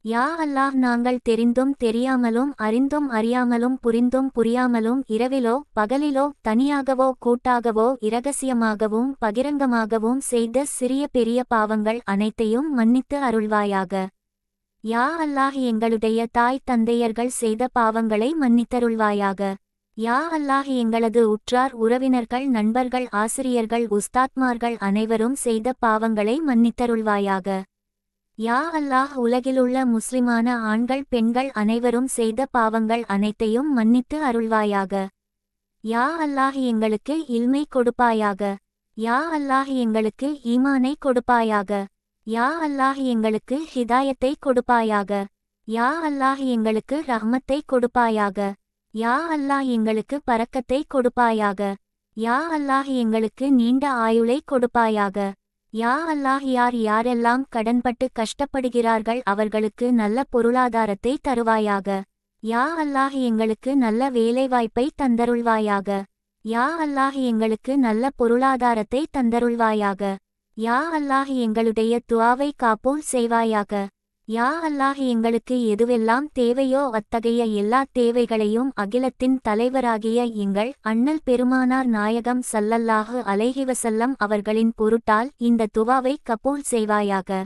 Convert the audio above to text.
யா அல்லாஹ், நாங்கள் தெரிந்தும் தெரியாமலும் அறிந்தும் அறியாமலும் புரிந்தும் புரியாமலும் இரவிலோ பகலிலோ தனியாகவோ கூட்டாகவோ இரகசியமாகவும் பகிரங்கமாகவும் செய்த சிறிய பெரிய பாவங்கள் அனைத்தையும் மன்னித்து அருள்வாயாக. யா அல்லாஹ், எங்களுடைய தாய் தந்தையர்கள் செய்த பாவங்களை மன்னித்தருள்வாயாக. யா அல்லாஹ், எங்களது உற்றார் உறவினர்கள் நண்பர்கள் ஆசிரியர்கள் உஸ்தாத்மார்கள் அனைவரும் செய்த பாவங்களை மன்னித்தருள்வாயாக. யா அல்லாஹ், உலகிலுள்ள முஸ்லிமான ஆண்கள் பெண்கள் அனைவரும் செய்த பாவங்கள் அனைத்தையும் மன்னித்து அருள்வாயாக. யா அல்லாஹ், எங்களுக்கு இல்மை கொடுப்பாயாக. யா அல்லாஹ், எங்களுக்கு ஈமானை கொடுப்பாயாக. யா அல்லாஹ், எங்களுக்கு ஹிதாயத்தை கொடுப்பாயாக. யா அல்லாஹ், எங்களுக்கு ரஹ்மத்தை கொடுப்பாயாக. யா அல்லாஹ், எங்களுக்கு பரக்கத்தை கொடுப்பாயாக. யா அல்லாஹ், எங்களுக்கு நீண்ட ஆயுளை கொடுப்பாயாக. யா அல்லாஹ், யார் யாரெல்லாம் கடன்பட்டு கஷ்டப்படுகிறார்கள் அவர்களுக்கு நல்ல பொருளாதாரத்தை தருவாயாக. யா அல்லாஹ், எங்களுக்கு நல்ல வேலைவாய்ப்பை தந்தருள்வாயாக. யா அல்லாஹ், எங்களுக்கு நல்ல பொருளாதாரத்தை தந்தருள்வாயாக. யா அல்லாஹ், எங்களுடைய துஆவை காபூல் செய்வாயாக. யா அல்லாஹ், எங்களுக்கு எதுவெல்லாம் தேவையோ அத்தகைய எல்லா தேவைகளையும் அகிலத்தின் தலைவராகிய எங்கள் அண்ணல் பெருமானார் நாயகம் ஸல்லல்லாஹு அலைஹி வஸல்லம் அவர்களின் பொருட்டால் இந்த துஆவை கபூல் செய்வாயாக.